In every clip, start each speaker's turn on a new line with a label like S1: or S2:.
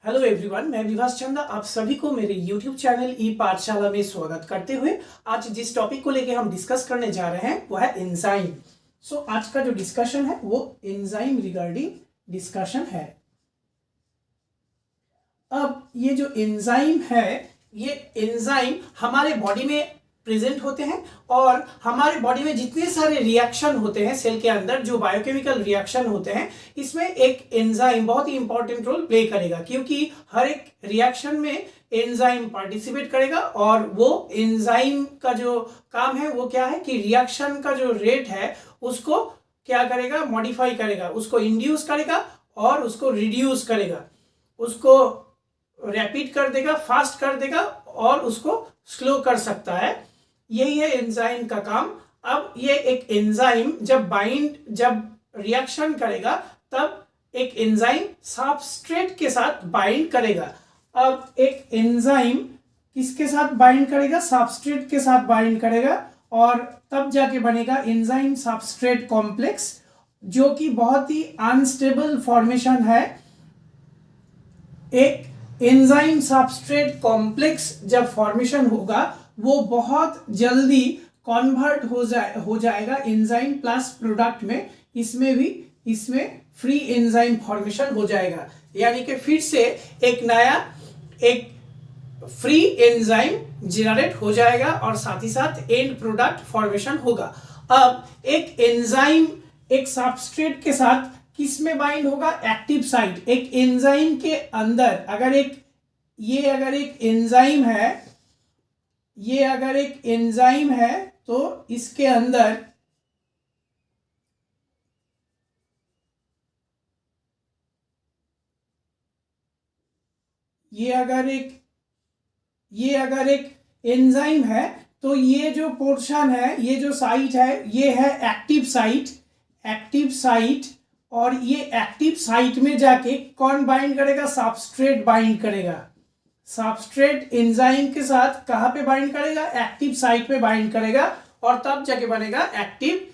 S1: Hello everyone, मैं विभास चंदा आप सभी को मेरे यूट्यूब चैनल ई पाठशाला में स्वागत करते हुए आज जिस टॉपिक को लेके हम डिस्कस करने जा रहे हैं वो है एंजाइम। सो आज का जो डिस्कशन है वो एंजाइम रिगार्डिंग डिस्कशन है। अब ये जो एंजाइम है, ये एंजाइम हमारे बॉडी में प्रेजेंट होते हैं और हमारे बॉडी में जितने सारे रिएक्शन होते हैं सेल के अंदर, जो बायोकेमिकल रिएक्शन होते हैं, इसमें एक एंजाइम बहुत ही इंपॉर्टेंट रोल प्ले करेगा, क्योंकि हर एक रिएक्शन में एंजाइम पार्टिसिपेट करेगा और वो एंजाइम का जो काम है वो क्या है कि रिएक्शन का जो रेट है उसको क्या करेगा, मॉडिफाई करेगा, उसको इंड्यूस करेगा और उसको रिड्यूस करेगा, उसको रैपिड कर देगा, फास्ट कर देगा और उसको स्लो कर सकता है। यही है एंजाइम का काम। अब ये एक एंजाइम जब रिएक्शन करेगा तब एक एंजाइम सबस्ट्रेट के साथ बाइंड करेगा। अब एक एंजाइम किसके साथ बाइंड करेगा? सबस्ट्रेट के साथ बाइंड करेगा और तब जाके बनेगा एंजाइम सबस्ट्रेट कॉम्प्लेक्स, जो कि बहुत ही अनस्टेबल फॉर्मेशन है। एक एंजाइम सबस्ट्रेट कॉम्प्लेक्स जब फॉर्मेशन होगा वो बहुत जल्दी कन्वर्ट हो जाएगा एंजाइम प्लस प्रोडक्ट में। इसमें फ्री एंजाइम फॉर्मेशन हो जाएगा, यानी कि फिर से एक फ्री एंजाइम जनरेट हो जाएगा और साथ ही साथ एंड प्रोडक्ट फॉर्मेशन होगा। अब एक एंजाइम एक सबस्ट्रेट के साथ किस में बाइंड होगा? Active site. एक एंजाइम के अंदर अगर एक एंजाइम है तो इसके अंदर ये अगर एक एंजाइम है तो ये जो पोर्शन है, ये जो साइट है, ये है एक्टिव साइट और ये एक्टिव साइट में जाके कौन बाइंड करेगा? सबस्ट्रेट बाइंड करेगा। सबस्ट्रेट एंजाइम के साथ कहां पे बाइंड करेगा? एक्टिव साइट पे बाइंड करेगा और तब जाके बनेगा एक्टिव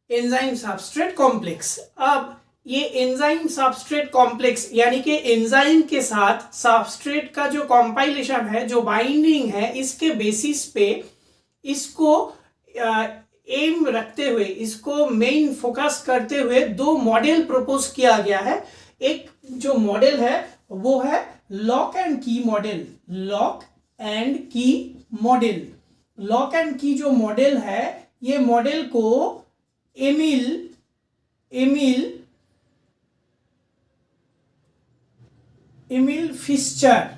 S1: एंजाइम सबस्ट्रेट कॉम्प्लेक्स। अब ये एंजाइम सबस्ट्रेट कॉम्प्लेक्स यानी कि एंजाइम के साथ सबस्ट्रेट का जो कॉम्पाइलेशन है, जो बाइंडिंग है, इसके बेसिस पे इसको एम रखते हुए, इसको मेन फोकस करते हुए दो मॉडल प्रपोज किया गया है। एक जो मॉडल है वो है लॉक एंड की मॉडल। लॉक एंड की जो मॉडल है, ये मॉडल को एमिल फिश्चर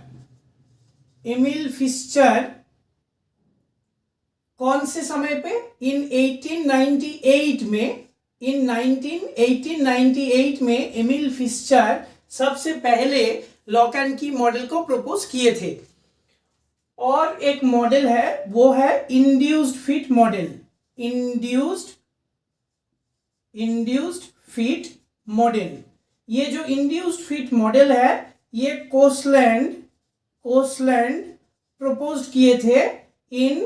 S1: कौन से समय पे? इन 1898 में एमिल फिश्चर सबसे पहले लॉक एंड की मॉडल को प्रपोज किए थे। और एक मॉडल है वो है इंड्यूस्ड फिट मॉडल। ये जो इंड्यूस्ड फिट मॉडल है ये कोसलैंड प्रपोज किए थे इन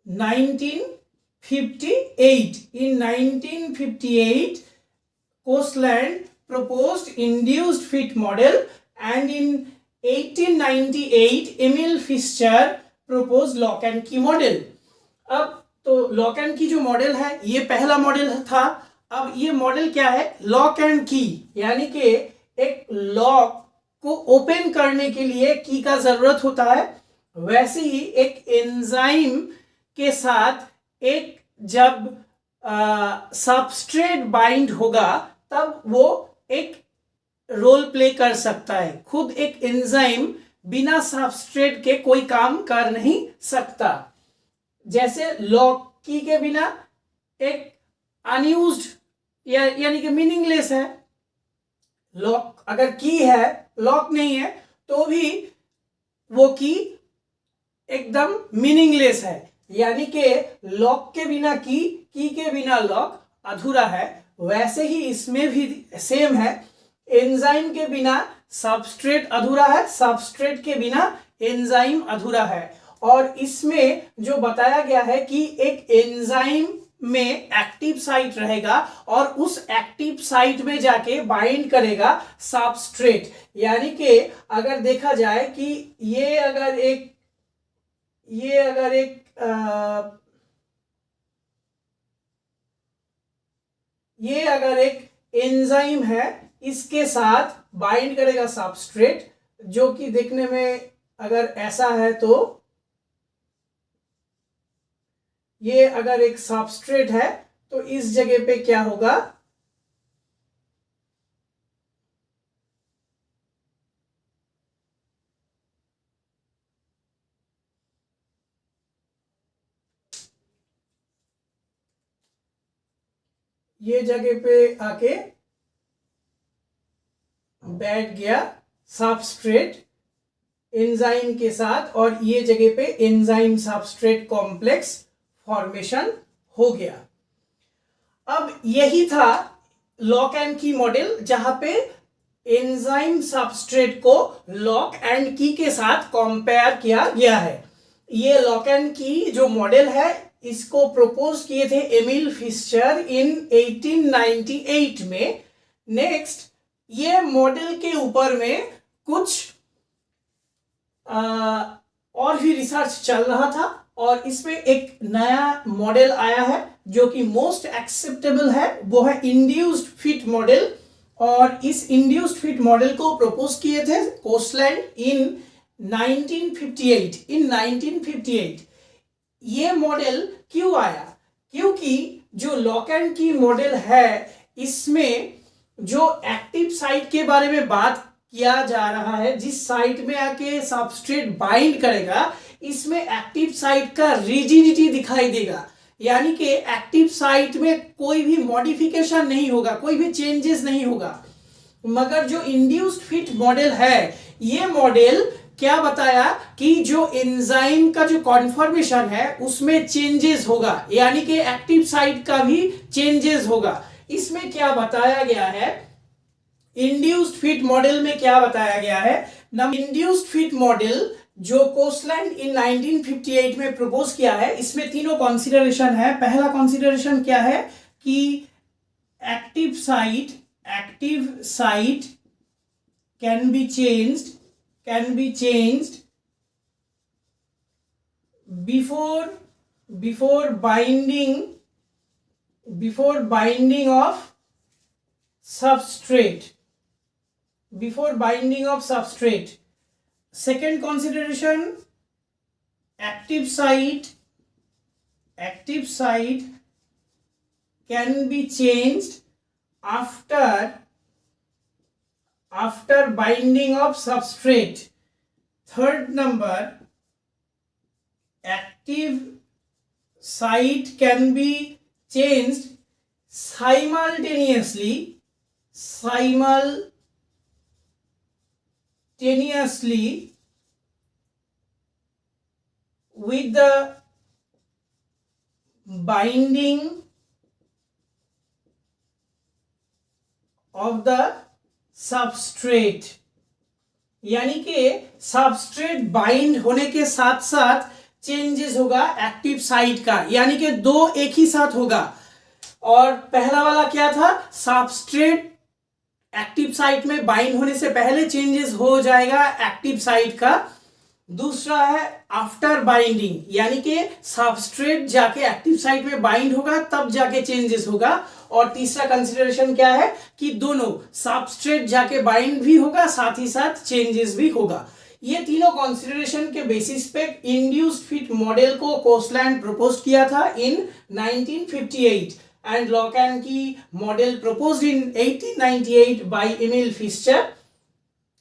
S1: 1958 कोसलैंड proposed induced fit model and in 1898 Emil Fischer proposed lock and key model। अब तो लॉक एंड की जो मॉडल है ये पहला मॉडल था। अब ये मॉडल क्या है? लॉक एंड की, यानी कि एक लॉक को ओपन करने के लिए की का जरूरत होता है, वैसे ही एक एंजाइम के साथ एक जब सबस्ट्रेट बाइंड होगा तब वो एक रोल प्ले कर सकता है। खुद एक एंजाइम बिना सबस्ट्रेट के कोई काम कर नहीं सकता। जैसे लॉक की के बिना एक अनयूज्ड यानी कि मीनिंगलेस है। लॉक अगर की है, लॉक नहीं है तो भी वो की एकदम मीनिंगलेस है, यानी कि लॉक के बिना की के बिना लॉक अधूरा है। वैसे ही इसमें भी सेम है, एंजाइम के बिना सबस्ट्रेट अधूरा है, सबस्ट्रेट के बिना एंजाइम अधूरा है। और इसमें जो बताया गया है कि एक एंजाइम में एक्टिव साइट रहेगा और उस एक्टिव साइट में जाके बाइंड करेगा सबस्ट्रेट। यानी कि अगर देखा जाए कि ये अगर एक एंजाइम है, इसके साथ बाइंड करेगा सबस्ट्रेट, जो कि देखने में अगर ऐसा है तो ये अगर एक सबस्ट्रेट है तो इस जगह पे क्या होगा, ये जगह पे आके बैठ गया सबस्ट्रेट एंजाइम के साथ और ये जगह पे एंजाइम सबस्ट्रेट कॉम्प्लेक्स फॉर्मेशन हो गया। अब यही था लॉक एंड की मॉडल, जहां पे एंजाइम सबस्ट्रेट को लॉक एंड की के साथ कंपेयर किया गया है। ये लॉक एंड की जो मॉडल है इसको प्रपोज किए थे एमिल फिशर इन 1898 में। नेक्स्ट, ये मॉडल के ऊपर में कुछ और भी रिसर्च चल रहा था और इसमें एक नया मॉडल आया है जो कि मोस्ट एक्सेप्टेबल है, वो है इंड्यूस्ड फिट मॉडल। और इस इंड्यूस्ड फिट मॉडल को प्रपोज किए थे कोस्टलैंड इन 1958। ये मॉडल क्यों आया? क्योंकि जो लॉक एंड की मॉडल है इसमें जो एक्टिव साइट के बारे में बात किया जा रहा है, जिस साइट में आके सबस्ट्रेट बाइंड करेगा, इसमें एक्टिव साइट का रिजिडिटी दिखाई देगा। यानी कि एक्टिव साइट में कोई भी मॉडिफिकेशन नहीं होगा, कोई भी चेंजेस नहीं होगा। मगर जो इंड्यूस्ड फिट मॉडल है, ये मॉडल क्या बताया कि जो एंजाइम का जो कॉन्फॉर्मेशन है उसमें चेंजेस होगा, यानी कि एक्टिव साइट का भी चेंजेस होगा। इसमें क्या बताया गया है, इंड्यूस्ड फिट मॉडल में क्या बताया गया है ना, इंड्यूस्ड फिट मॉडल जो कोस्टलैंड इन 1958 में प्रपोज किया है, इसमें तीनों कॉन्सिडरेशन है। पहला कॉन्सिडरेशन क्या है कि active site can be changed before binding of substrate. Second consideration, active site can be changed after binding of substrate. Third number, active site can be changed simultaneously with the binding of the substrate। यानी कि substrate bind होने के साथ साथ changes होगा active site का, यानी कि दो एक ही साथ होगा। और पहला वाला क्या था, सबस्ट्रेट एक्टिव साइट में बाइंड होने से पहले चेंजेस हो जाएगा एक्टिव साइट का। दूसरा है आफ्टर बाइंडिंग, यानी कि सबस्ट्रेट जाके एक्टिव साइट में बाइंड होगा तब जाके चेंजेस होगा। और तीसरा कंसीडरेशन क्या है कि दोनों सबस्ट्रेट जाके बाइंड भी होगा साथ ही साथ चेंजेस भी होगा। ये तीनों कंसीडरेशन के बेसिस पे इंड्यूस्ड फिट मॉडल को कोस्टलैंड प्रपोज किया था इन 1958 and lock and key model proposed in 1898 by Emil Fischer।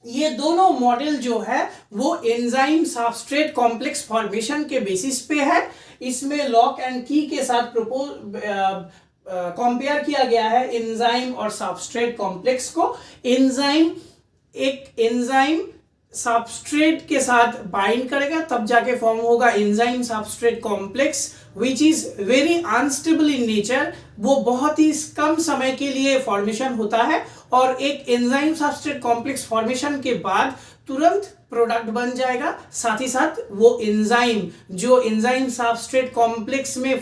S1: ये दोनों मॉडल जो है वो एंजाइम सबस्ट्रेट कॉम्प्लेक्स फॉर्मेशन के बेसिस पे है। इसमें लॉक एंड की के साथ कंपेयर किया गया है एंजाइम और सबस्ट्रेट कॉम्प्लेक्स को। एंजाइम सबस्ट्रेट के साथ बाइंड करेगा तब जाके फॉर्म होगा enzyme substrate complex, which is very unstable in nature. वो बहुत ही कम समय के लिए फॉर्मेशन होता है और एक एंजाइम सबस्ट्रेट कॉम्प्लेक्स फॉर्मेशन के बाद तुरंत प्रोडक्ट बन जाएगा। साथ ही साथ वो एंजाइम जो एंजाइम सबस्ट्रेट कॉम्प्लेक्स में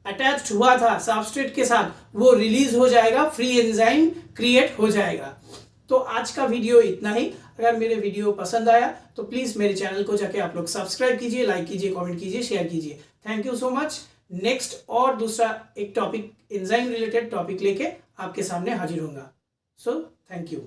S1: अटैच्ड हुआ था सबस्ट्रेट के साथ वो रिलीज हो जाएगा, फ्री एंजाइम क्रिएट हो जाएगा। तो आज का वीडियो इतना ही। अगर मेरे वीडियो पसंद आया तो प्लीज़ मेरे चैनल को जाके आप लोग सब्सक्राइब कीजिए, लाइक कीजिए, कमेंट कीजिए, शेयर कीजिए। Thank you so much. Next और दूसरा एक टॉपिक, एंजाइम रिलेटेड टॉपिक लेके आपके सामने हाजिर होऊंगा। So thank you.